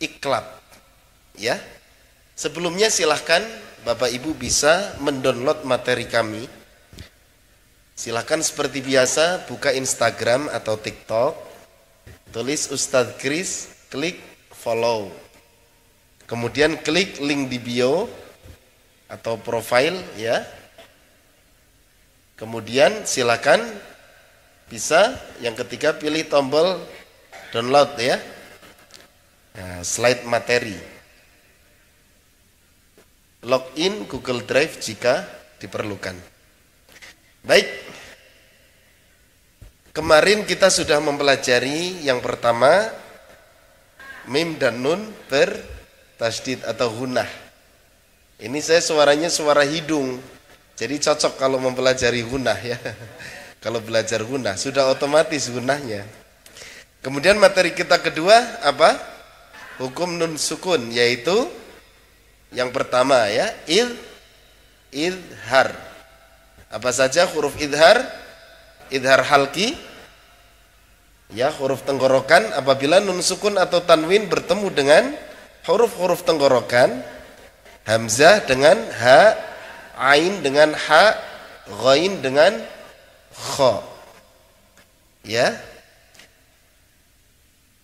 Iklab. Ya. Sebelumnya silahkan Bapak Ibu bisa mendownload materi kami. Silahkan seperti biasa buka Instagram atau TikTok, tulis Ustadz Kris, klik follow. Kemudian klik link di bio atau profile ya. Kemudian silakan bisa yang ketiga pilih tombol download ya. Nah, slide materi. Login Google Drive jika diperlukan. Baik. Kemarin kita sudah mempelajari yang pertama mim dan nun bertasydid atau gunah. Ini saya suaranya suara hidung. Jadi cocok kalau mempelajari gunah ya. Kalau belajar gunah sudah otomatis gunahnya. Kemudian materi kita kedua apa? Hukum nun sukun, yaitu yang pertama ya, idhar. Apa saja huruf idhar? Idhar halki ya, huruf tenggorokan apabila nun sukun atau tanwin bertemu dengan huruf-huruf tenggorokan, hamzah dengan ha, ain dengan ha, ghain dengan kha. Ya.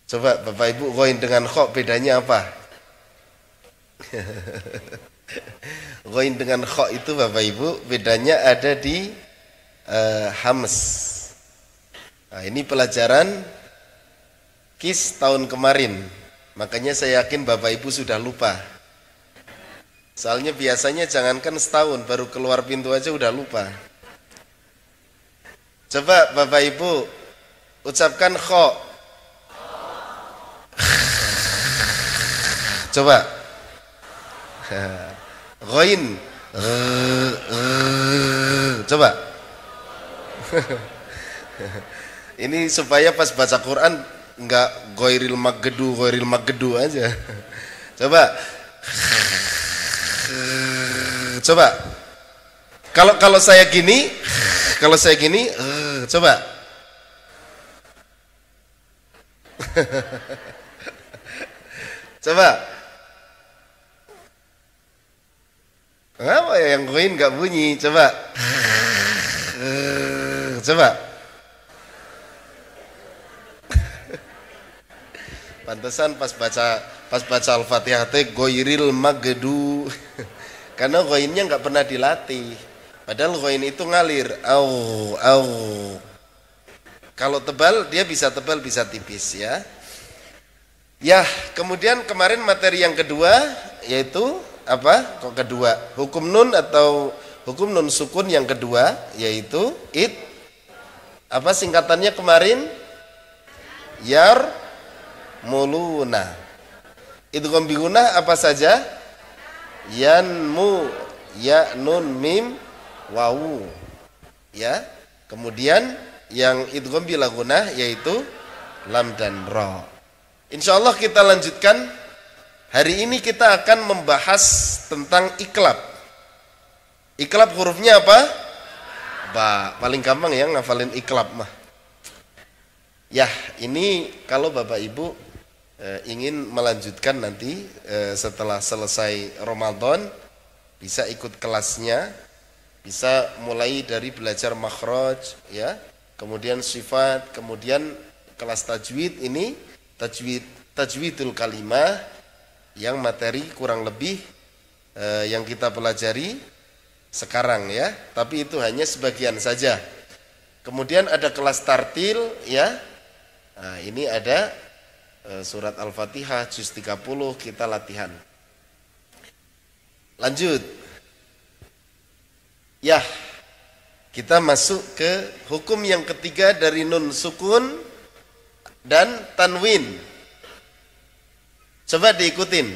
Coba Bapak Ibu, ghain dengan kha bedanya apa? Ghain dengan kha itu Bapak Ibu bedanya ada di hams. Nah, ini pelajaran KIS tahun kemarin. Makanya saya yakin Bapak Ibu sudah lupa. Soalnya biasanya jangankan setahun baru keluar pintu aja udah lupa. Coba Bapak Ibu ucapkan kha. Coba. Ghain. Coba. Ini supaya pas baca Quran enggak ghairil maggedu aja. Coba. Coba. Kalau saya gini, coba. Coba. Apa ya yang ghain enggak bunyi? Coba. Coba. Pantesan pas baca Al-Fatihah teh ghairil maggedu. Karena ghainnya enggak pernah dilatih. Padahal ghain itu ngalir. Au. Kalau tebal dia bisa tebal bisa tipis ya. Ya, kemudian kemarin materi yang kedua yaitu apa? Kok kedua? Hukum nun atau hukum nun sukun yang kedua yaitu apa singkatannya kemarin? Muluna. Idgham bi gunah apa saja? Yanmu, ya nun mim wawu. Ya. Kemudian yang idgham bila gunah yaitu lam dan ra. Insyaallah kita lanjutkan. Hari ini kita akan membahas tentang iklab. Iklab hurufnya apa? Ba. Paling gampang ya ngafalin iklab mah. Ya, ini kalau Bapak Ibu ingin melanjutkan nanti setelah selesai Ramadan bisa ikut kelasnya, bisa mulai dari belajar makhraj ya, kemudian sifat, kemudian kelas tajwid ini tajwidul kalimah yang materi kurang lebih yang kita pelajari sekarang ya, tapi itu hanya sebagian saja. Kemudian ada kelas tartil ya. Nah, ini ada surat Al-Fatihah juz 30 kita latihan. Lanjut. Ya. Kita masuk ke hukum yang ketiga dari nun sukun dan tanwin. Coba diikutin.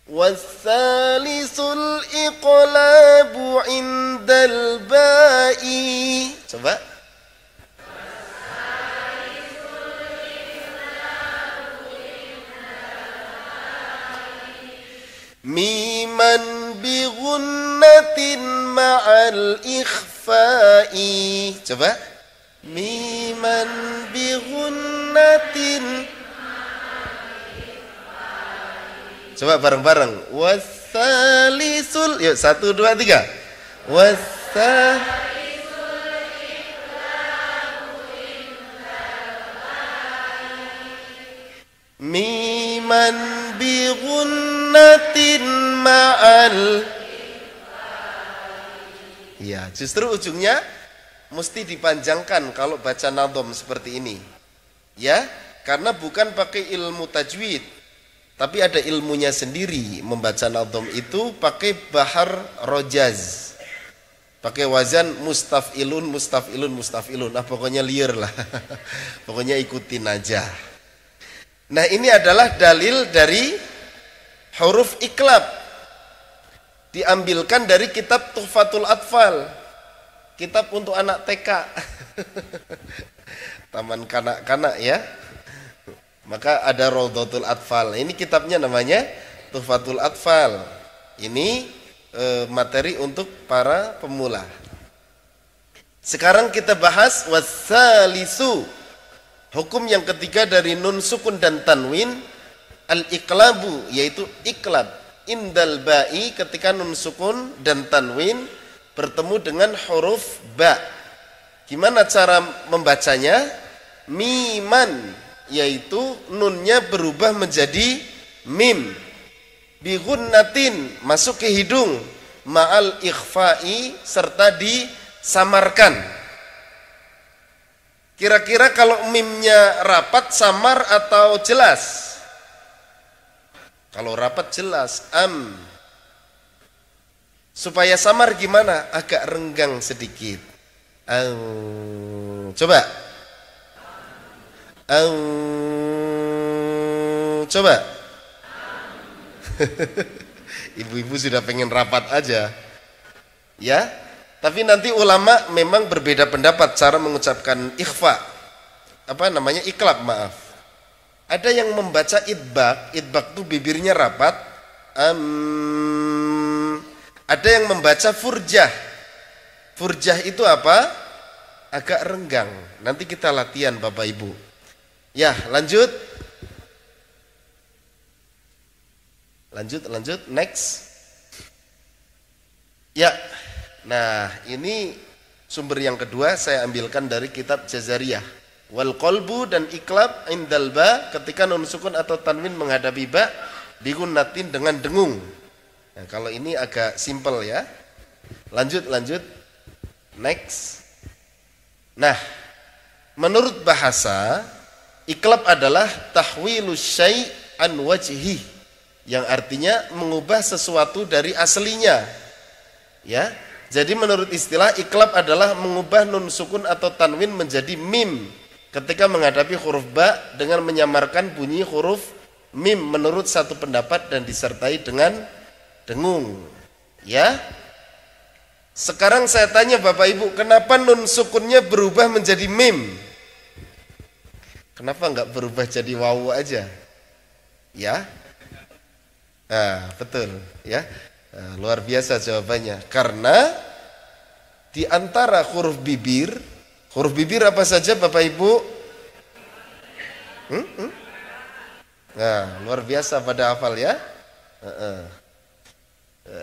Wasalisul iqlabu indal ba'i. Coba. Miman bi gunnatin ma'al ikhfa'i. Coba. Miman bi gunnatin. Coba bareng-bareng. Wasalisul. Yuk 1 2 3. Miman bi gunnatin ma'al. Ya, justru ujungnya mesti dipanjangkan kalau baca nadhom seperti ini. Ya, karena bukan pakai ilmu tajwid, tapi ada ilmunya sendiri. Membaca nadhom itu pakai bahar rojaz. Pakai wazan mustafilun, mustafilun, mustafilun. Nah, pokoknya liar lah. Pokoknya ikutin aja. Nah, ini adalah dalil dari huruf iklab. Diambilkan dari kitab Tuhfatul Atfal. Kitab untuk anak TK. Taman kanak-kanak ya. Maka ada Raudhatul Atfal. Ini kitabnya namanya Tuhfatul Atfal. Ini materi untuk para pemula. Sekarang kita bahas wasalisu. Hukum yang ketiga dari nun sukun dan tanwin, al-iqlabu, yaitu iklab indal ba'i, ketika nun sukun dan tanwin bertemu dengan huruf ba. Gimana cara membacanya? Miman, yaitu nunnya berubah menjadi mim. Bi gunnatin, masuk ke hidung, ma'al ikhfa'i, serta disamarkan. Kira-kira kalau mimnya rapat, samar atau jelas? Kalau rapat jelas, Supaya samar gimana? Agak renggang sedikit. Coba. Coba. Ibu-ibu sudah pengen rapat aja. Ya. Tapi nanti ulama memang berbeda pendapat cara mengucapkan ikhfa. Apa namanya? Iklab, maaf. Ada yang membaca idbak. Idbak itu bibirnya rapat. Ada yang membaca furjah. Furjah itu apa? Agak renggang. Nanti kita latihan Bapak Ibu. Ya, lanjut. Lanjut. Next. Ya. Nah, ini sumber yang kedua saya ambilkan dari kitab Jazariyah. Wal qalbu dan iklab indal ba, ketika nun sukun atau tanwin menghadapi ba, bigunnatin dengan dengung. Nah, kalau ini agak simpel ya. Lanjut. Next. Nah, menurut bahasa, iklab adalah tahwilus syai' an wajhi, yang artinya mengubah sesuatu dari aslinya. Ya. Jadi menurut istilah, iklab adalah mengubah nun sukun atau tanwin menjadi mim ketika menghadapi huruf ba dengan menyamarkan bunyi huruf mim menurut satu pendapat dan disertai dengan dengung. Ya. Sekarang saya tanya Bapak Ibu, kenapa nun sukunnya berubah menjadi mim? Kenapa enggak berubah jadi wawu aja? Ya. Nah, betul, ya. Nah, luar biasa jawabannya. Karena di antara huruf bibir apa saja Bapak Ibu? Nah, luar biasa pada hafal ya.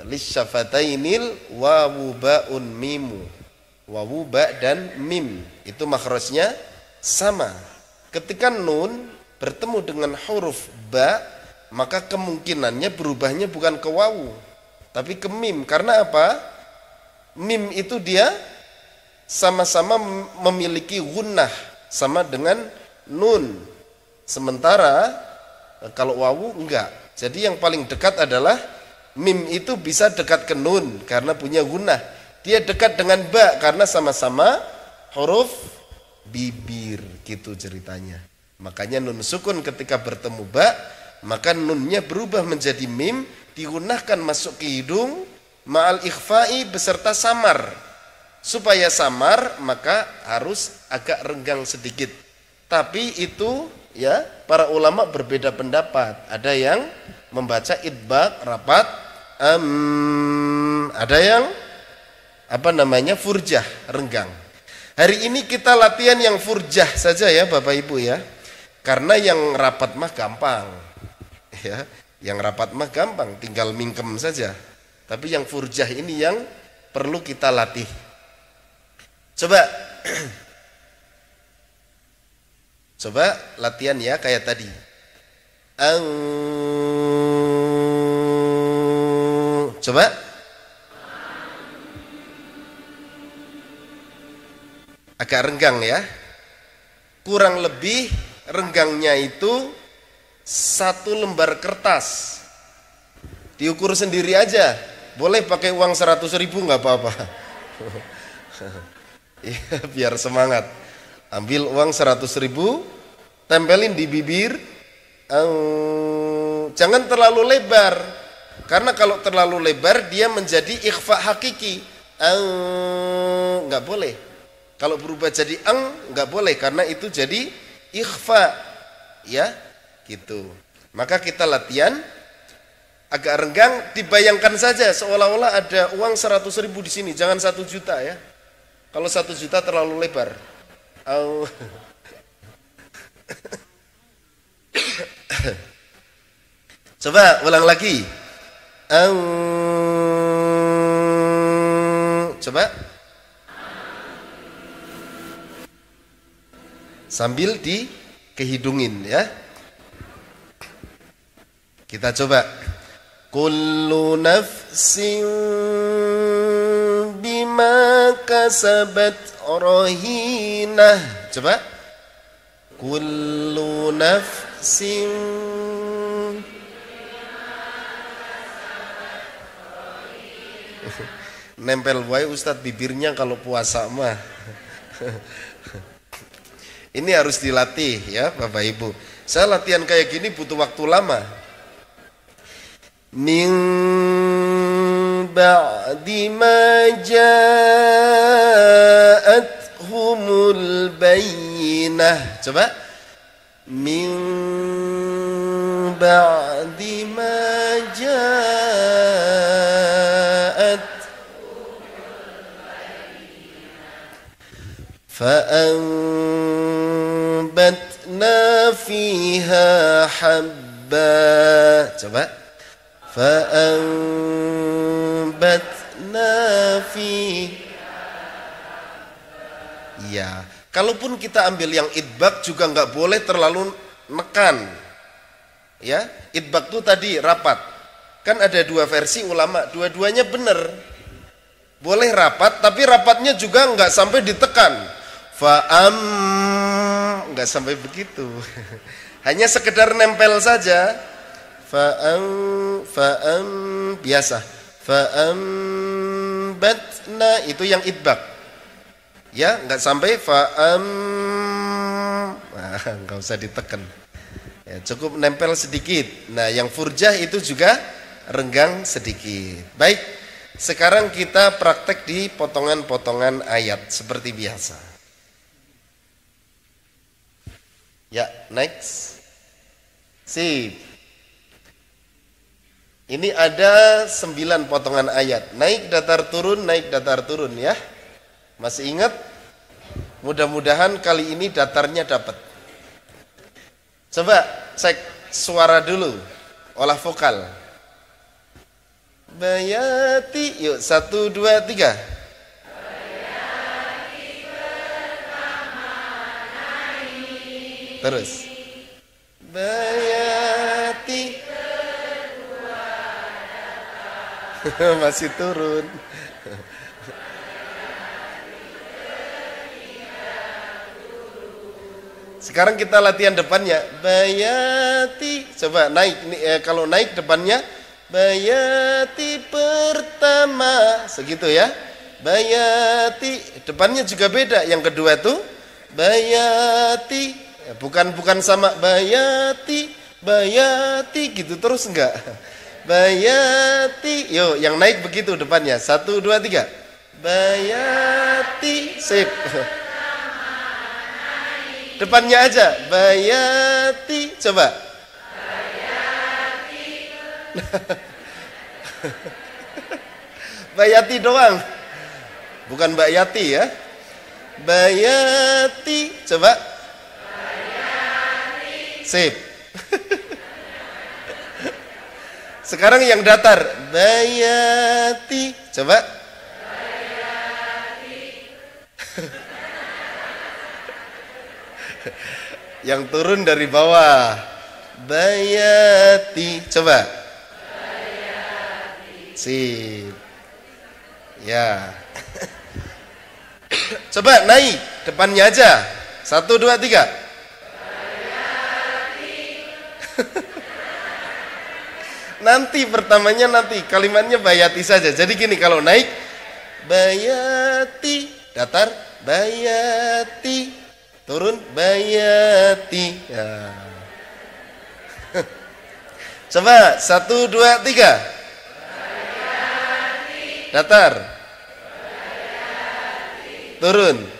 Lisyafatainil wawu ba'un mimu. Wawu ba dan mim itu makhrajnya sama. Ketika nun bertemu dengan huruf ba, maka kemungkinannya berubahnya bukan ke wawu tapi ke mim. Karena apa? Mim itu dia sama-sama memiliki gunnah, sama dengan nun. Sementara kalau wawu enggak. Jadi yang paling dekat adalah mim itu bisa dekat ke nun karena punya gunnah. Dia dekat dengan ba karena sama-sama huruf bibir, gitu ceritanya. Makanya nun sukun ketika bertemu ba, maka nunnya berubah menjadi mim, digunakan masuk ke hidung ma'al ikhfa'i beserta samar. Supaya samar maka harus agak renggang sedikit. Tapi itu ya para ulama berbeda pendapat. Ada yang membaca idbaq rapat, ada yang furjah renggang. Hari ini kita latihan yang furjah saja ya Bapak Ibu ya. Karena yang rapat mah gampang. Ya. Yang rapat mah gampang, tinggal mingkem saja. Tapi yang furjah ini yang perlu kita latih. Coba coba latihan ya kayak tadi. Coba. Agak renggang ya. Kurang lebih renggangnya itu 1 lembar kertas. Diukur sendiri aja. Boleh pakai uang 100.000 nggak apa-apa. Ya, biar semangat. Ambil uang 100.000, tempelin di bibir. Jangan terlalu lebar. Karena kalau terlalu lebar dia menjadi ikhfa hakiki. Nggak boleh. Kalau berubah jadi nggak boleh karena itu jadi ikhfa. Ya, gitu. Maka kita latihan agak renggang, dibayangkan saja seolah-olah ada uang 100.000 di sini, jangan 1 juta ya. Kalau 1 juta terlalu lebar. Coba ulang lagi. Coba. Sambil dikehidungin ya. Kita coba. Kullu nafsin bima kasabat rahinah. Coba. Kullu nafsin nempel wae Ustadz bibirnya kalau puasa mah. Ini harus dilatih ya Bapak Ibu. Saya latihan kayak gini butuh waktu lama. Min ba'di ma ja'athumul bayyinah. Coba. Min ba'di ma fa'anbatna fiha habba. Coba. Fa'anbatna fiha. Ya, kalaupun kita ambil yang idbak juga nggak boleh terlalu nekan. Ya, idbak itu tadi rapat. Kan ada 2 versi ulama, dua-duanya benar. Boleh rapat, tapi rapatnya juga nggak sampai ditekan. Nggak sampai begitu. Hanya sekedar nempel saja. Biasa. Batna itu yang idbak. Ya, nggak sampai nggak usah ditekan. Ya, cukup nempel sedikit. Nah, yang furjah itu juga renggang sedikit. Baik, sekarang kita praktek di potongan-potongan ayat seperti biasa. Ya, next. Sip. Ini ada 9 potongan ayat. Naik datar turun, naik datar turun ya. Masih ingat? Mudah-mudahan kali ini datarnya dapat. Coba cek suara dulu. Olah vokal. Bayati, yuk 1, 2, 3. Bayati pertama naik. Terus. Bayati kedua datang. Masih turun. Sekarang kita latihan depannya. Bayati, coba naik. Kalau naik depannya. Bayati pertama, segitu ya. Bayati, depannya juga beda. Yang kedua tuh bayati, bukan sama bayati gitu terus enggak. Bayati, yuk yang naik begitu depannya. 1, 2, 3. Bayati, sip. Depannya aja, bayati, coba. Bayati doang, bukan Mbak Yati ya. Bayati, coba. Bayati. Sip. Sekarang yang datar. Bayati. Coba. Yang turun dari bawah. Bayati. Coba. Sip. Ya. Coba naik. Depannya aja. 1, 2, 3. Nanti pertamanya nanti. Kalimatnya bayati saja. Jadi gini, kalau naik. Bayati. Datar. Bayati. Turun. Bayati. Ya. Coba 1, 2, 3. Datar. Turun.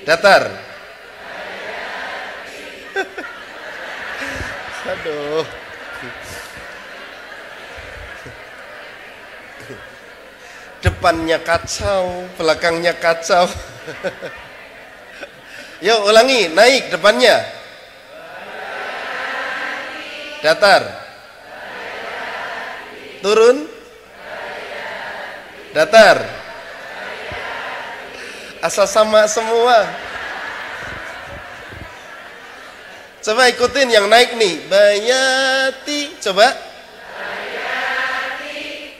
Datar. Aduh. Depannya kacau, belakangnya kacau. Yuk ulangi, naik depannya. Datar. Turun. Datar. Asal sama semua. Coba ikutin yang naik nih. Bayati. Coba.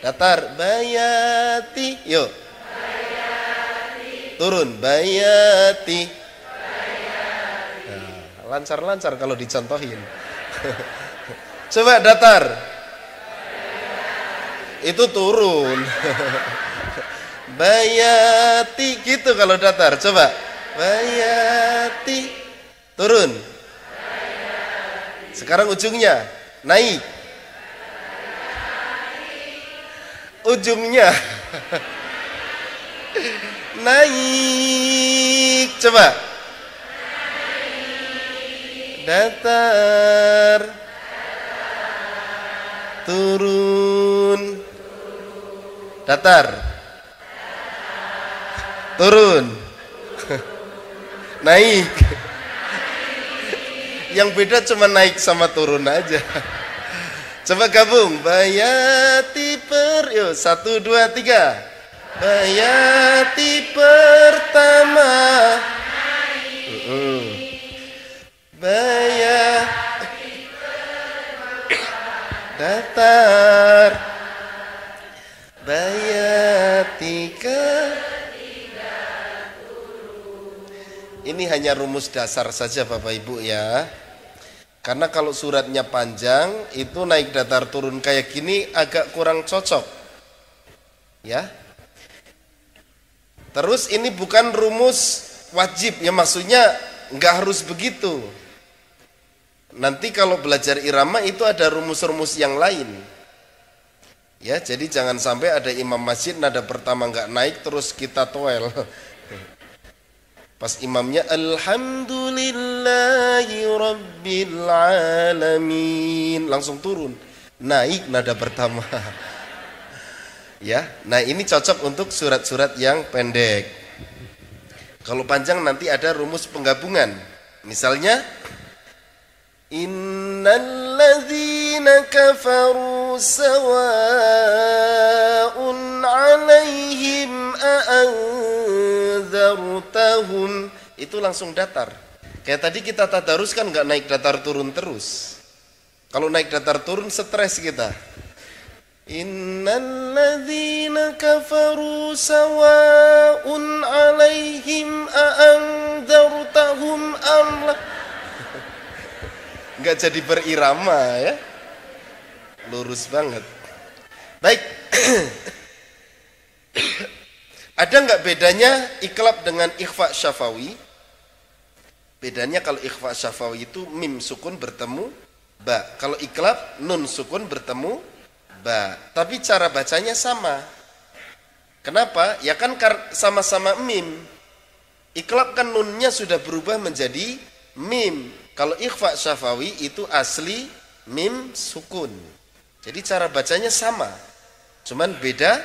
Datar. Bayati. Yuk. Turun. Bayati. Nah, lancar-lancar kalau dicontohin. Coba datar. Itu turun. Bayati gitu kalau datar. Coba. Bayati. Turun. Sekarang ujungnya naik. Ujungnya naik. Coba. Datar. Turun. Datar. Turun. Naik. Yang beda cuma naik sama turun aja. Coba gabung. Bayati yuk 1, 2, 3. Bayati pertama. Bayati datar. Bayati ini hanya rumus dasar saja Bapak Ibu ya. Karena kalau suratnya panjang, itu naik datar turun kayak gini agak kurang cocok. Ya. Terus ini bukan rumus wajib, ya maksudnya nggak harus begitu. Nanti kalau belajar irama itu ada rumus-rumus yang lain. Ya, jadi jangan sampai ada imam masjid nada pertama nggak naik terus kita toel. Pas imamnya Alhamdulillahi Rabbil Alamin langsung turun, naik nada pertama. Ya, nah ini cocok untuk surat-surat yang pendek. Kalau panjang nanti ada rumus penggabungan. Misalnya Innalladzina kafaru sawa'un 'alaihim a'anzartahum, itu langsung datar. Kayak tadi kita tadarus kan nggak naik datar turun terus. Kalau naik datar turun stres kita. Innalladzina kafaru sawa'un 'alaihim a'anzartahum am la. Nggak jadi berirama ya. Lurus banget. Baik. Ada nggak bedanya iklab dengan ikhfa syafawi? Bedanya kalau ikhfa syafawi itu mim sukun bertemu ba. Kalau iklab nun sukun bertemu ba. Tapi cara bacanya sama. Kenapa? Ya kan sama-sama mim. Iklab kan nunnya sudah berubah menjadi mim. Kalau ikhfa syafawi itu asli mim sukun. Jadi cara bacanya sama. Cuman beda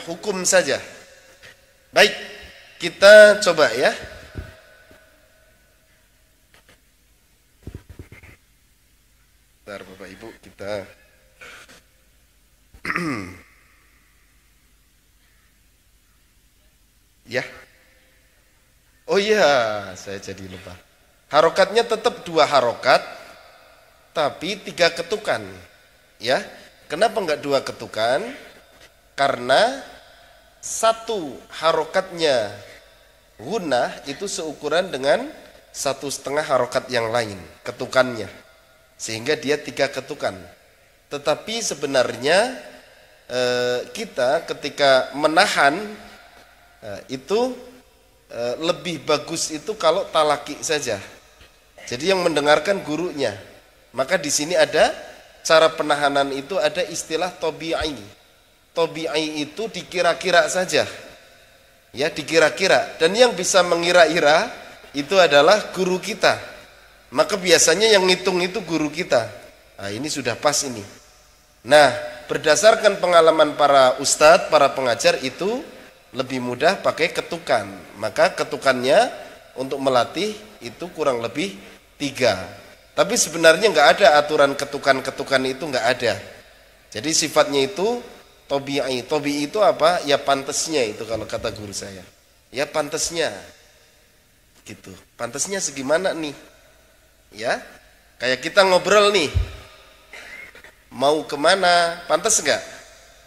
hukum saja. Baik, kita coba ya. Bentar Bapak Ibu kita. Ya. Oh iya, saya jadi lupa. Harokatnya tetap 2 harokat, tapi 3 ketukan. Ya, kenapa enggak 2 ketukan? Karena 1 harokatnya gunnah itu seukuran dengan 1,5 harokat yang lain, ketukannya. Sehingga dia 3 ketukan. Tetapi sebenarnya kita ketika menahan itu lebih bagus itu kalau talaki saja. Jadi yang mendengarkan gurunya. Maka di sini ada cara penahanan itu ada istilah tobi'i. Tobi'i itu dikira-kira saja. Ya, dikira-kira. Dan yang bisa mengira-ira itu adalah guru kita. Maka biasanya yang ngitung itu guru kita. Nah, ini sudah pas ini. Nah, berdasarkan pengalaman para ustadz, para pengajar itu lebih mudah pakai ketukan. Maka ketukannya untuk melatih itu kurang lebih 3. Tapi sebenarnya nggak ada aturan ketukan-ketukan itu nggak ada. Jadi sifatnya itu tobi'i. Tobi'i itu apa? Ya pantesnya itu kalau kata guru saya. Ya pantesnya. Gitu. Pantesnya segimana nih? Ya. Kayak kita ngobrol nih. Mau kemana? Pantes nggak?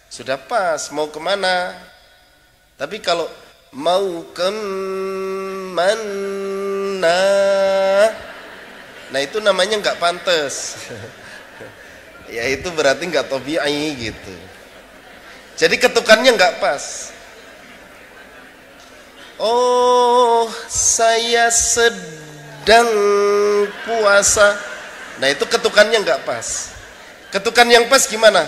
Sudah pas. Mau kemana? Tapi kalau mau kemana, nah itu namanya nggak pantas. Ya itu berarti nggak tobi'i gitu. Jadi ketukannya nggak pas. Oh, saya sedang puasa. Nah itu ketukannya nggak pas. Ketukan yang pas gimana?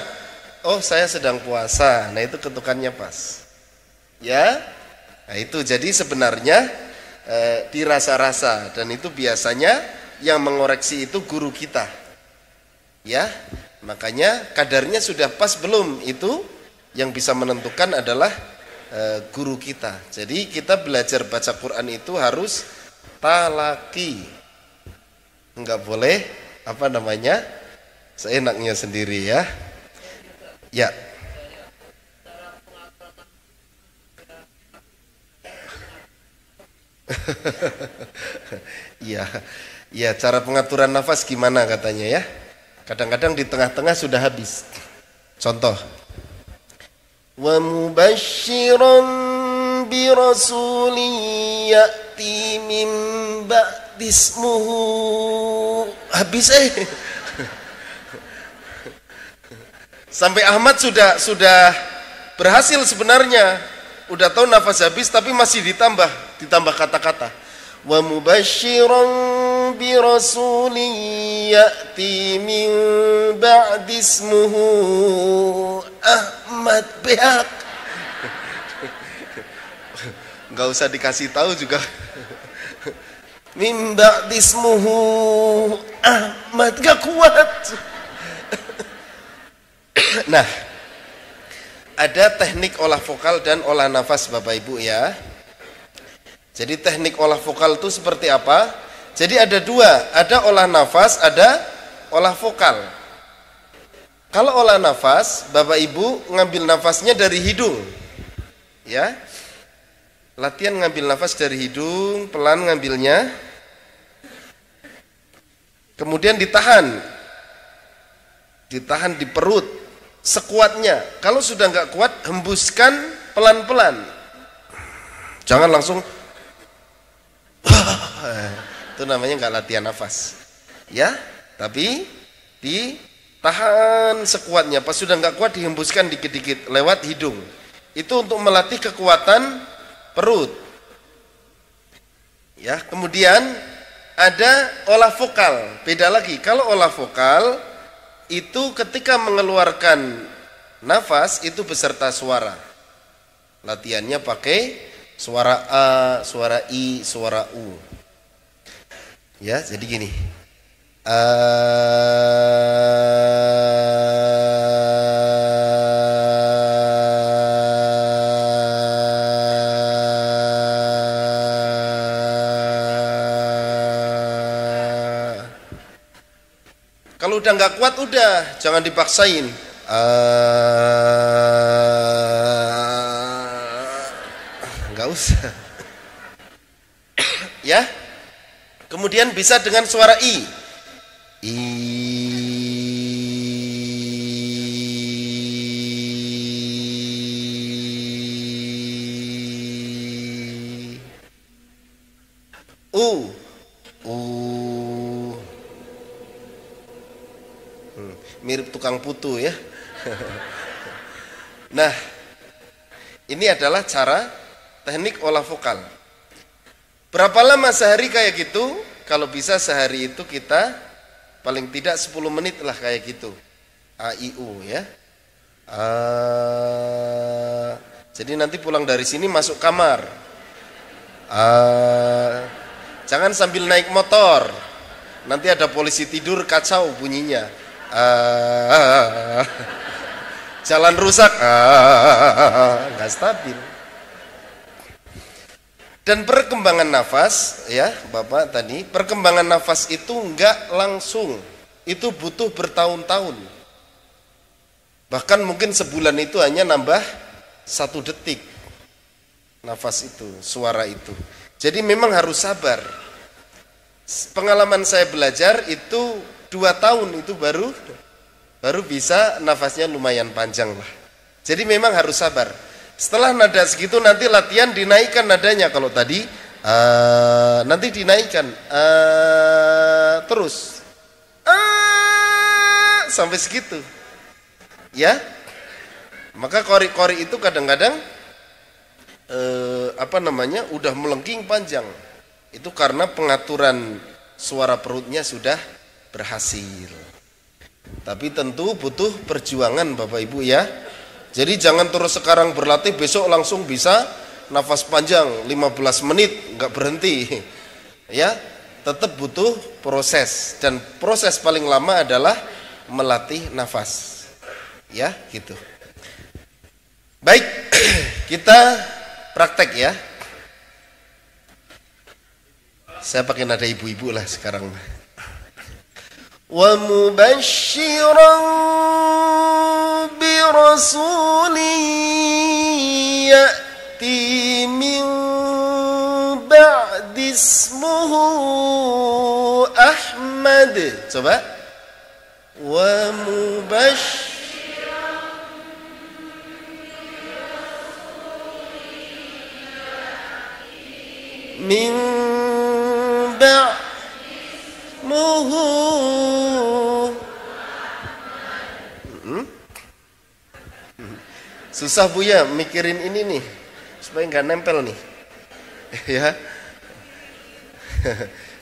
Oh, saya sedang puasa. Nah itu ketukannya pas. Ya, nah itu jadi sebenarnya dirasa-rasa dan itu biasanya yang mengoreksi itu guru kita. Ya, makanya kadarnya sudah pas belum itu yang bisa menentukan adalah guru kita. Jadi kita belajar baca Quran itu harus talaki, enggak boleh apa namanya seenaknya sendiri ya. Ya. Iya, iya cara pengaturan nafas gimana katanya ya? Kadang-kadang di tengah-tengah sudah habis. Contoh, wa mubasysyiran bi rasulin ya'ti min ba'di ismuhu. Habis Sampai Ahmad sudah berhasil sebenarnya. Udah tahu nafas habis tapi masih ditambah kata-kata. Wa mubasysyiran bi rasulin ya'ti min ba'di ismuhu Ahmad Behak. Enggak usah dikasih tahu juga. Min ba'di ismuhu Ahmad, gak kuat. Nah, ada teknik olah vokal dan olah nafas Bapak Ibu ya. Jadi teknik olah vokal itu seperti apa? Jadi ada 2, ada olah nafas, ada olah vokal. Kalau olah nafas, Bapak Ibu ngambil nafasnya dari hidung. Ya. Latihan ngambil nafas dari hidung, pelan ngambilnya. Kemudian ditahan. Ditahan di perut sekuatnya. Kalau sudah nggak kuat, hembuskan pelan-pelan. Jangan langsung. Itu namanya nggak latihan nafas. Ya, tapi ditahan sekuatnya. Pas sudah nggak kuat, dihembuskan dikit-dikit lewat hidung. Itu untuk melatih kekuatan perut. Ya, kemudian ada olah vokal. Beda lagi. Kalau olah vokal itu ketika mengeluarkan nafas itu beserta suara. Latihannya pakai suara A, suara I, suara U. Ya, jadi gini. Kalau Kalau udah nggak kuat udah, jangan dipaksain. Nggak usah. Ya. Kemudian bisa dengan suara i. U. Mirip tukang putu ya. Nah, ini adalah cara teknik olah vokal. Berapa lama sehari kayak gitu? Kalau bisa sehari itu kita paling tidak 10 menit lah kayak gitu. A, I, U ya. Jadi nanti pulang dari sini masuk kamar. Jangan sambil naik motor. Nanti ada polisi tidur, kacau bunyinya. Jalan rusak, nggak stabil. Dan perkembangan nafas, ya Bapak tadi, perkembangan nafas itu nggak langsung, itu butuh bertahun-tahun. Bahkan mungkin sebulan itu hanya nambah 1 detik nafas itu, suara itu. Jadi memang harus sabar. Pengalaman saya belajar itu 2 tahun itu baru bisa nafasnya lumayan panjang lah. Jadi memang harus sabar. Setelah nada segitu nanti latihan dinaikkan nadanya. Kalau tadi nanti dinaikkan terus sampai segitu. Ya. Maka kori-kori itu kadang-kadang udah melengking panjang. Itu karena pengaturan suara perutnya sudah berhasil. Tapi tentu butuh perjuangan Bapak Ibu ya. Jadi jangan terus sekarang berlatih besok langsung bisa nafas panjang 15 menit nggak berhenti. Ya, tetap butuh proses dan proses paling lama adalah melatih nafas. Ya, gitu. Baik, kita praktek ya. Saya pakai nada ibu-ibu lah sekarang. Wa mubasysyiran bi rasulin ya'ti min ba'di ismuhu Ahmad. Coba. Wa mubasysyiran min ba'muhu. Susah Buya mikirin ini nih supaya nggak nempel nih. Ya.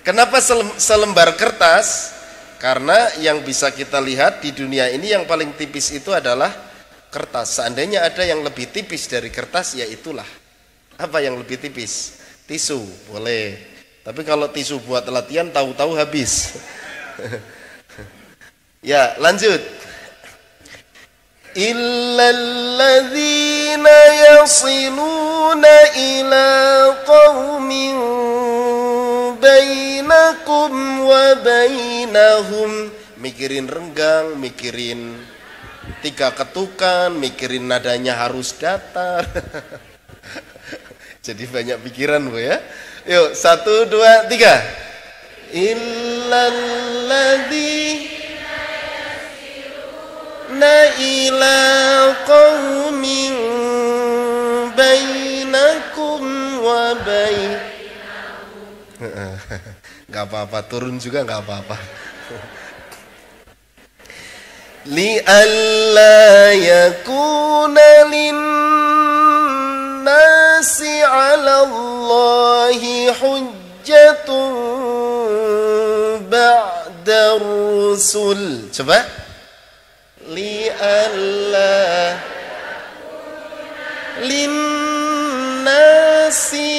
Kenapa selembar kertas? Karena yang bisa kita lihat di dunia ini yang paling tipis itu adalah kertas. Seandainya ada yang lebih tipis dari kertas, ya itulah. Apa yang lebih tipis? Tisu, boleh. Tapi kalau tisu buat latihan tahu-tahu habis. Ya, lanjut. Illalladzina yasiluna ila qaumin bainakum wa bainahum. Mikirin renggang, mikirin 3 ketukan, mikirin nadanya harus datar. Jadi banyak pikiran Bu ya. Yuk 1, 2, 3. Illalladzina ila qaumin bainakum wa bainahum. Gak apa-apa, turun juga gak apa-apa. Li'alla yakuna linnasi 'ala Allahi hujjatun ba'da rusul. Coba. Li'alla linnasi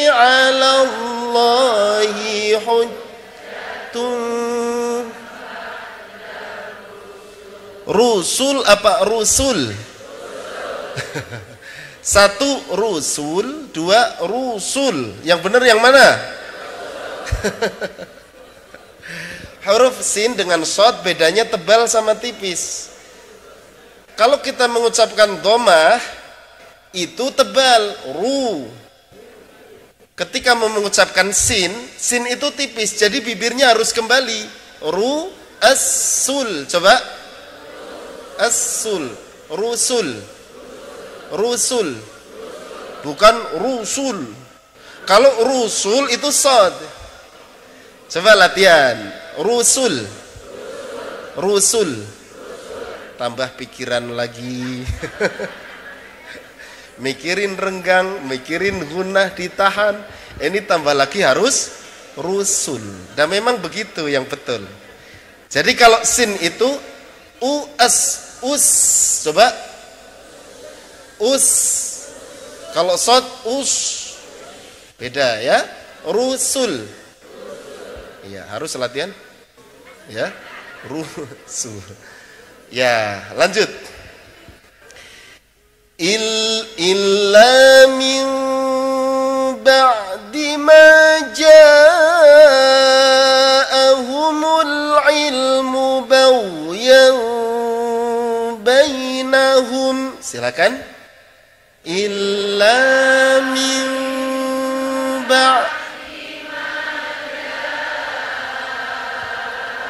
'ala Allahi hujjatun. Rusul apa rusul? 1 rusul, 2 rusul. Yang benar yang mana? huruf sin dengan shad bedanya tebal sama tipis. Kalau kita mengucapkan dhammah itu tebal, ru. Ketika mengucapkan sin itu tipis, jadi bibirnya harus kembali. Ru, as-sul. Coba. As-sul. Rusul. Rusul. Bukan rusul. Kalau rusul itu shad. Coba latihan. Rusul. Rusul. Tambah pikiran lagi. Mikirin renggang, mikirin gunnah ditahan. Ini tambah lagi harus rusul. Dan memang begitu yang betul. Jadi kalau sin itu us. Coba. Us. Kalau shad us. Beda ya. Rusul. Iya, harus latihan. Ya. Rusul. Ya, lanjut. Illa min ba'di ma ja'ahumul ilmu baghyan bainahum. Silakan. Illa min ba'di ma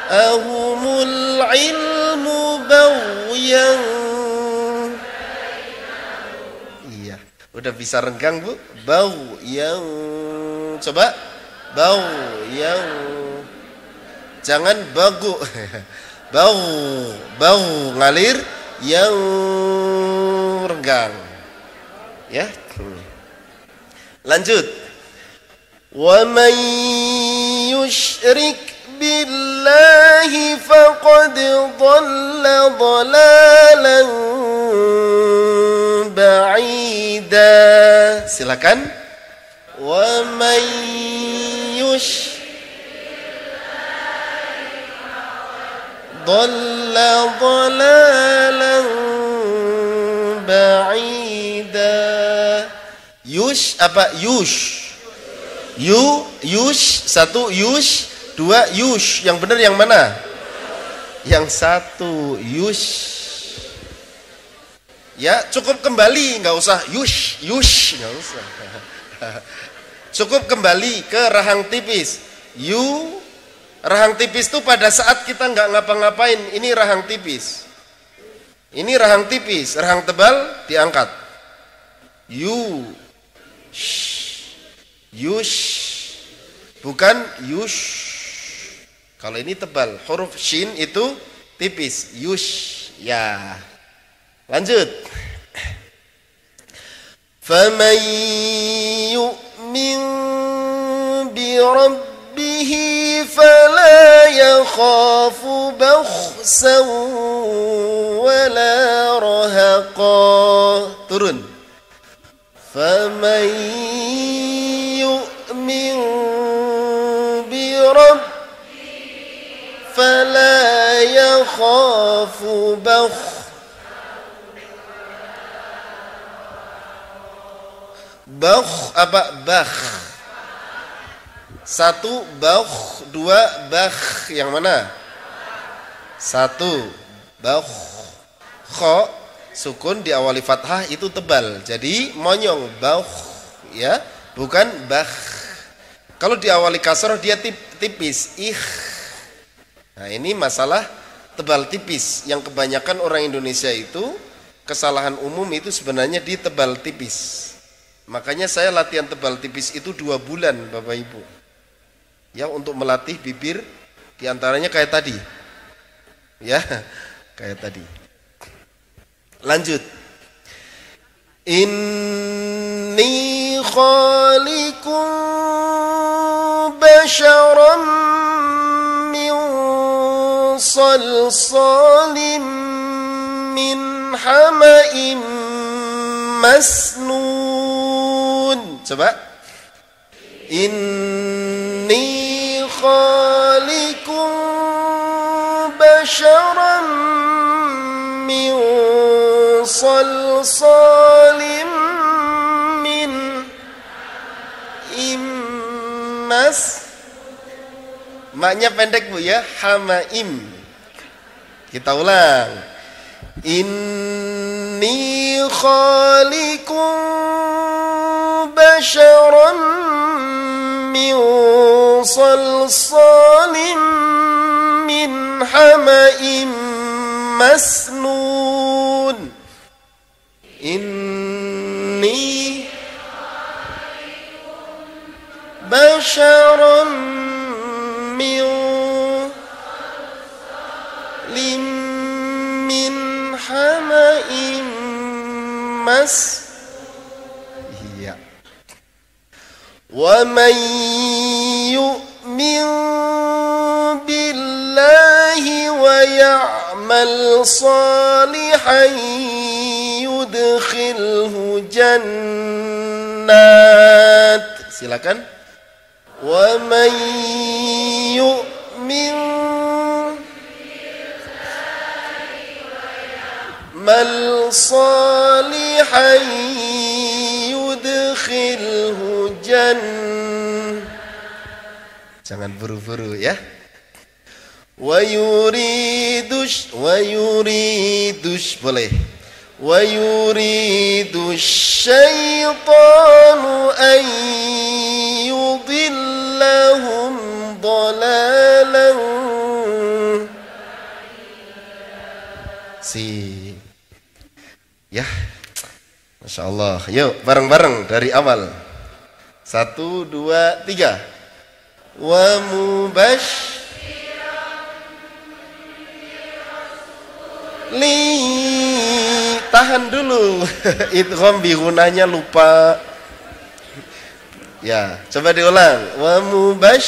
ja'ahumul ilmu baghyan. Udah bisa renggang bu? Bau yang coba bau yang jangan bagu. Bau ngalir yang renggang. Ya. Lanjut. Wa man yusyrik billahi faqad dhalla dhalalan ba'ida. Silakan. Wa man dhalla dhalalan ba'ida. Yush apa? Yush. Yush. Satu yush, dua yush. Yang benar yang mana? Yang satu yush. Ya, cukup kembali, nggak usah yush, nggak usah. Cukup kembali ke rahang tipis. Rahang tipis itu pada saat kita nggak ngapa-ngapain, ini rahang tipis. Ini rahang tipis, rahang tebal diangkat. Yush, bukan yush. Kalau ini tebal, huruf shin itu tipis, yush. Ya. Lanjut. Faman yu'min bi rabbih fala yakhafu bakhsan wala rahaqa. Turun. Faman yu'min bi rabbih fala yakhafu bakhsan. Bakh apa? Bakh. Satu bakh, dua bakh. Yang mana? Satu bakh. Kho sukun diawali fathah itu tebal. Jadi monyong bakh ya, bukan bakh. Kalau diawali kasroh dia tipis. Nah, ini masalah tebal tipis yang kebanyakan orang Indonesia itu kesalahan umum itu sebenarnya di tebal tipis. Makanya saya latihan tebal tipis itu 2 bulan Bapak Ibu. Ya, untuk melatih bibir diantaranya kayak tadi. Ya, kayak tadi. Lanjut. Inni khaliqun basharam min salsalim min hama'im masnun. Coba. Inni khaliqun basharam min salsalim min maknya pendek Bu ya, hamaim. Kita ulang. Inni khaliqun basharan min salsalin min hama'im masnun. Inni basharan min hama'im iya. Wa man yu'min billahi wa ya'mal salihan yudkhilhu jannat. Silakan. Wa man yu'min mal salihan yudkhilhu jangan buru-buru ya. Wa yuridus boleh. Wa yuridus syaitanu an yudillahum dhalalan ya. Masya Allah. Yuk bareng-bareng dari awal. 1, 2, 3. Wa tahan dulu. Idgham bi gunanya lupa. Ya, coba diulang. Wa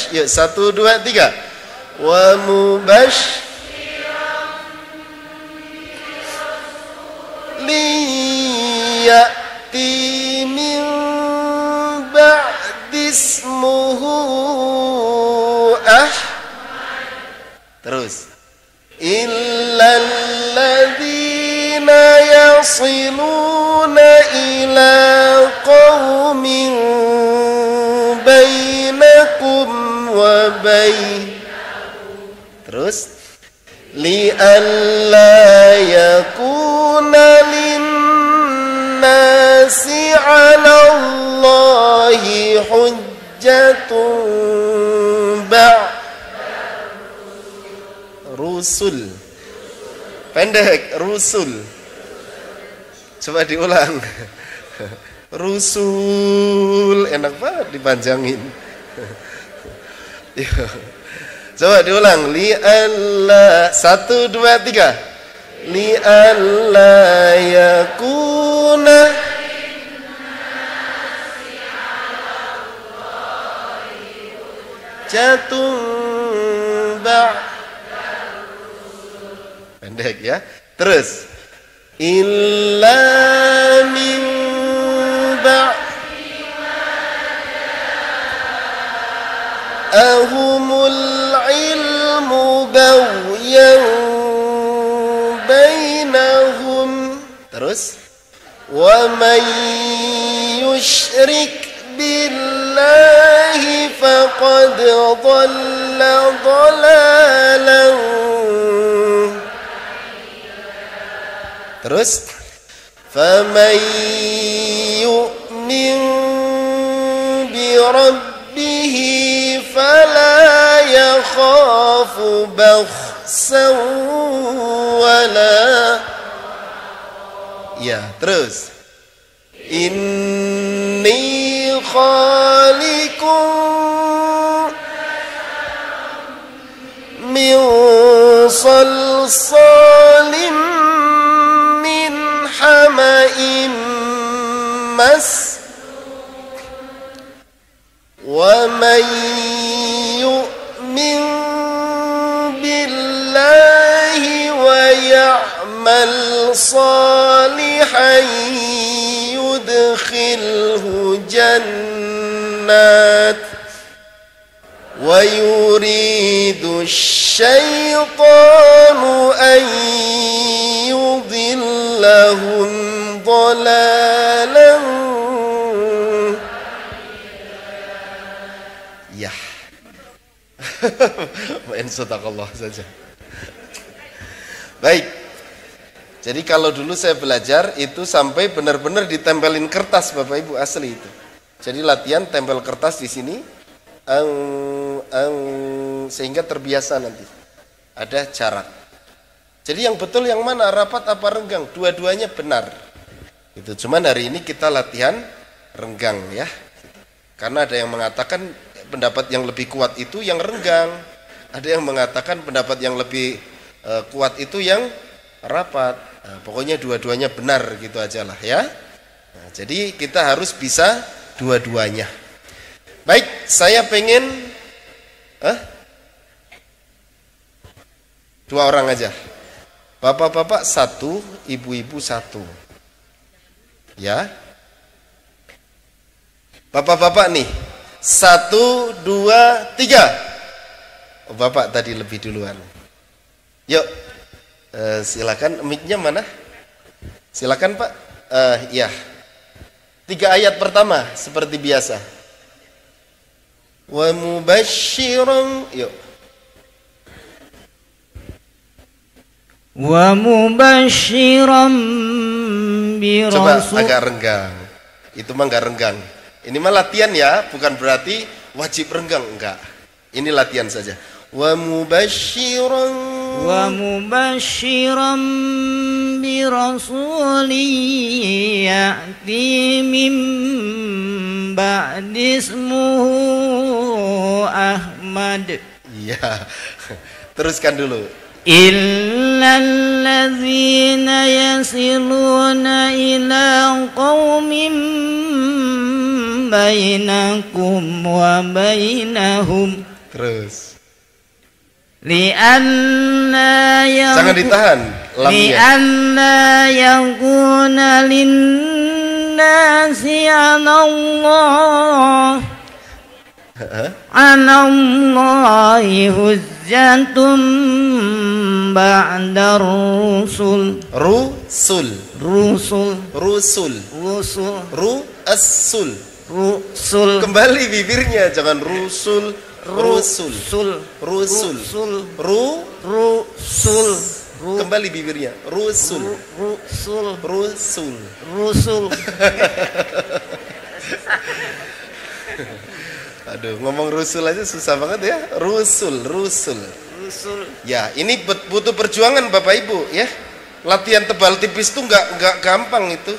yuk 1, 2, 3. Wa ya'ti min ba'dismuhu terus illal ladzina yasiluna ila qaumin bainakum wa terus li'alla yakuna linnasi 'ala Allahi hujjatun rusul. Pendek, rusul. Coba diulang. Rusul, enak banget dipanjangin. Coba diulang. Li'alla 1, 2, 3. Li'alla yakuna jatun pendek ya. Terus illa min ahumul ilmu baghyan bainahum. Terus wa man yusyrik billahi faqad dhalla dhalalan. Terus faman yu'min bi rabbih fala yakhafu bakhsan wala ya. Terus inni khaliqun min salsalin min hama'im wa man yu'min billahi wa ya'mal salihan yudkhilhu jannat wa yuridu syaitanu an yudillahum dhalalan ya. Main sadaqallah saja. Baik. Jadi kalau dulu saya belajar itu sampai benar-benar ditempelin kertas Bapak Ibu, asli itu. Jadi latihan tempel kertas di sini sehingga terbiasa nanti. Ada jarak. Jadi yang betul yang mana, rapat apa renggang? Dua-duanya benar. Itu cuman hari ini kita latihan renggang ya. Karena ada yang mengatakan pendapat yang lebih kuat itu yang renggang. Ada yang mengatakan pendapat yang lebih kuat itu yang rapat. Nah, pokoknya dua-duanya benar gitu aja lah ya. Nah, jadi kita harus bisa dua-duanya. Baik, saya pengen dua orang aja. Bapak-bapak satu, ibu-ibu satu. Ya. Bapak-bapak nih. 1, 2, 3. Oh, Bapak tadi lebih duluan. Yuk. Silakan, mic-nya mana? Silakan Pak. Ya. 3 ayat pertama seperti biasa. Wa mubasysyiran. Yuk. Wa mubasysyiran bi rasul. Coba agak renggang. Itu mah enggak renggang. Ini mah latihan ya, bukan berarti wajib renggang, enggak. Ini latihan saja. Wa mubasysyiran bi rasulin ya'ti min ba'di ismuhu Ahmad. Iya. Teruskan dulu. Illal ladzina yasiluna ila qaumin bainakum wa bainahum. Terus. Lianna jangan ditahan lamnya. Lianna yakuna linnasi 'ala Allahi hujjatun ba'da rusul. Rusul. Kembali bibirnya, jangan rusul. Kembali bibirnya. Rusul. Aduh, ngomong rusul aja susah banget ya. Rusul. Ya, ini butuh perjuangan Bapak Ibu ya. Latihan tebal tipis tuh nggak gampang itu.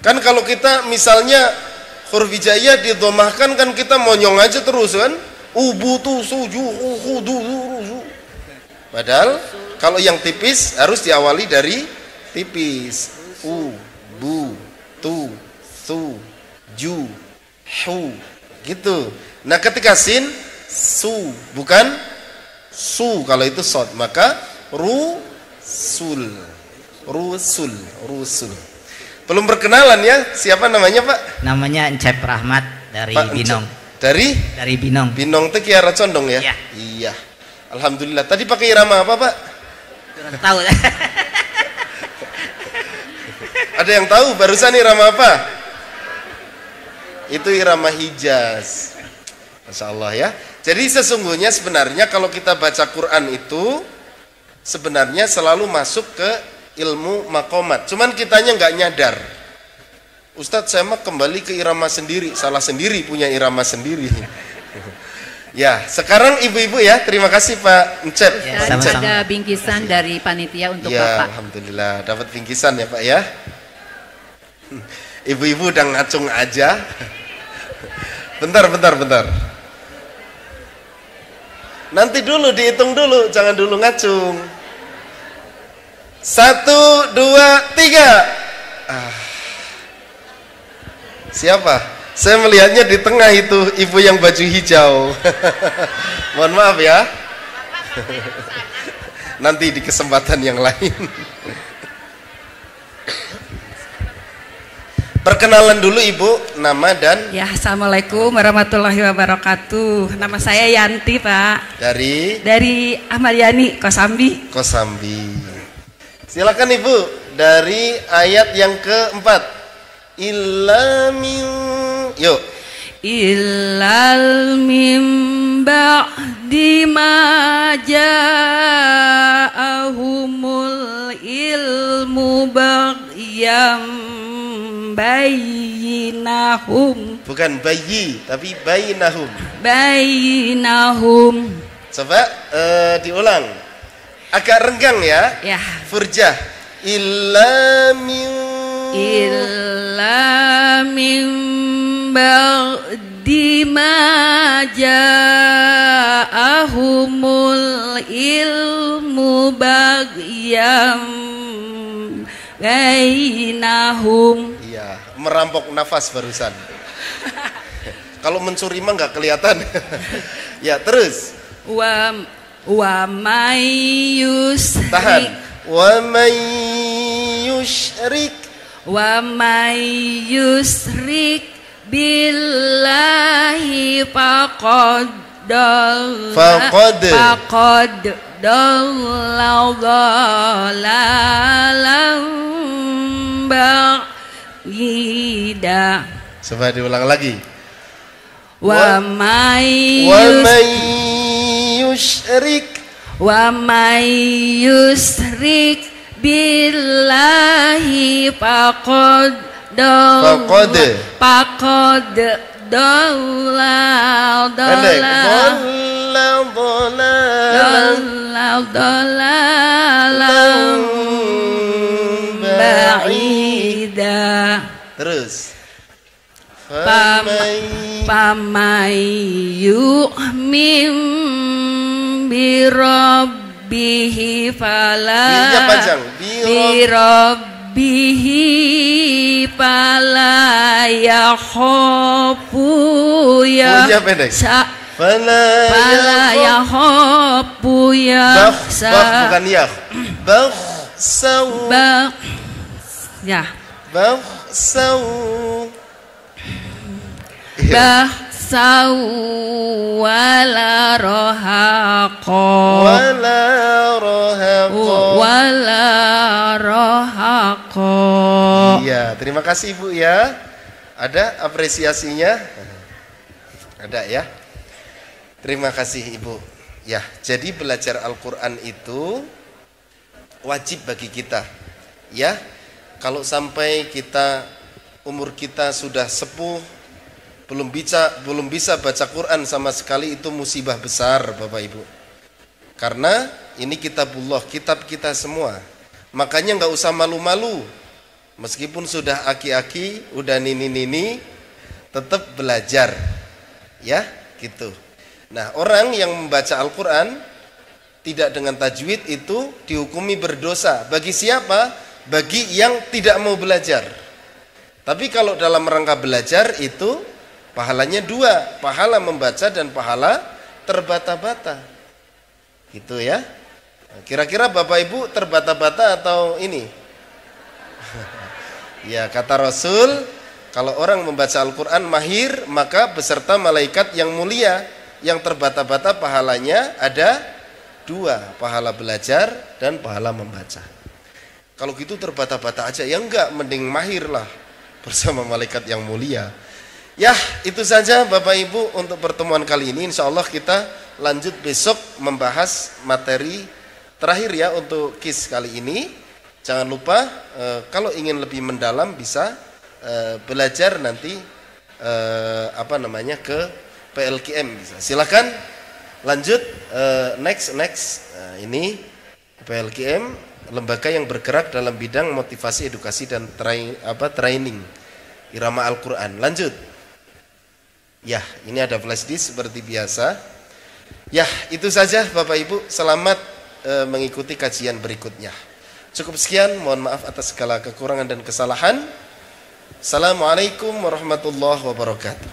Kan kalau kita misalnya huruf hijaiyah didomahkan kan kita monyong aja terus kan. Ubutu suju uhudu. Padahal kalau yang tipis harus diawali dari tipis. U, bu, tu, su, ju, hu. Gitu. Nah ketika sin su bukan su, kalau itu sod maka rusul. Belum perkenalan ya, siapa namanya Pak? Namanya Encep Rahmat dari Pak Binong. Dari Binong. Binong itu Kiara Condong ya? Ya. Iya. Alhamdulillah. Tadi pakai irama apa Pak? Kurang tahu. Ada yang tahu barusan irama apa? Itu irama Hijaz. Masya Allah ya. Jadi sesungguhnya sebenarnya kalau kita baca Quran itu sebenarnya selalu masuk ke ilmu makomat. Cuman kitanya nggak nyadar. Ustadz saya mah kembali ke irama sendiri. Salah sendiri, punya irama sendiri. Ya, sekarang ibu-ibu ya. Terima kasih Pak Encep. Ya, ada bingkisan dari panitia untuk Bapak. Alhamdulillah dapat bingkisan ya Pak ya. Ibu-ibu udah ngacung aja. Bentar. Nanti dulu dihitung dulu, jangan dulu ngacung. 1, 2, 3. Siapa? Saya melihatnya di tengah itu ibu yang baju hijau. Mohon maaf ya. Nanti di kesempatan yang lain. Perkenalan dulu Ibu, nama dan ya. Assalamualaikum warahmatullahi wabarakatuh. Nama saya Yanti Pak. Dari Ahmad Yani Kosambi. Silakan Ibu dari ayat yang keempat. Yuk. illal mim ba'di ma ja'ahumul ilmu baghyan bainahum. Bukan bayi, tapi bainahum. Bainahum. Coba diulang. Agak renggang ya. Ya. Furjah. Illa min ba'di ma ja'ahumul ilmu baghyan bainahum. Iya, merampok nafas barusan. Kalau mencuri mah nggak kelihatan. Ya, terus. Wa may yusrik. Tahan. Wa may yusyrik. Wa may yusrik billahi faqad dalla dhalalan ba'ida. Coba diulang lagi. Wa may yusrik billahi faqad dalalan ba'ida. Terus. Pamay yu'min birabbihi fala fala yakhafu fala yakhafu bukan ya. Bakhsau. Ya. Bakhsau. Bahsau wala rohaqo. Iya, terima kasih Ibu ya. Ada apresiasinya? Ada ya. Terima kasih Ibu. Ya, jadi belajar Al-Qur'an itu wajib bagi kita. Ya. Kalau sampai umur kita sudah sepuh belum bisa baca Quran sama sekali, itu musibah besar Bapak Ibu. Karena ini kitabullah, kitab kita semua. Makanya nggak usah malu-malu. Meskipun sudah aki-aki, udah nini-nini, tetap belajar. Ya, gitu. Nah, orang yang membaca Al-Quran tidak dengan tajwid itu dihukumi berdosa. Bagi siapa? Bagi yang tidak mau belajar. Tapi kalau dalam rangka belajar itu pahalanya dua, pahala membaca dan pahala terbata-bata. Gitu ya. Kira-kira Bapak Ibu terbata-bata atau ini? Ya, kata Rasul, kalau orang membaca Al-Quran mahir, maka beserta malaikat yang mulia. Yang terbata-bata pahalanya ada dua, pahala belajar dan pahala membaca. Kalau gitu terbata-bata aja, ya enggak, mending mahir lah bersama malaikat yang mulia. Ya, itu saja Bapak Ibu untuk pertemuan kali ini. Insya Allah kita lanjut besok membahas materi terakhir ya untuk KIS kali ini. Jangan lupa kalau ingin lebih mendalam bisa belajar nanti ke PLKM bisa. Silakan lanjut next. Ini PLKM, lembaga yang bergerak dalam bidang motivasi, edukasi dan training irama Al-Qur'an. Lanjut. Ya, ini ada flash disk seperti biasa. Ya, itu saja Bapak Ibu. Selamat mengikuti kajian berikutnya. Cukup sekian, mohon maaf atas segala kekurangan dan kesalahan. Assalamualaikum warahmatullahi wabarakatuh.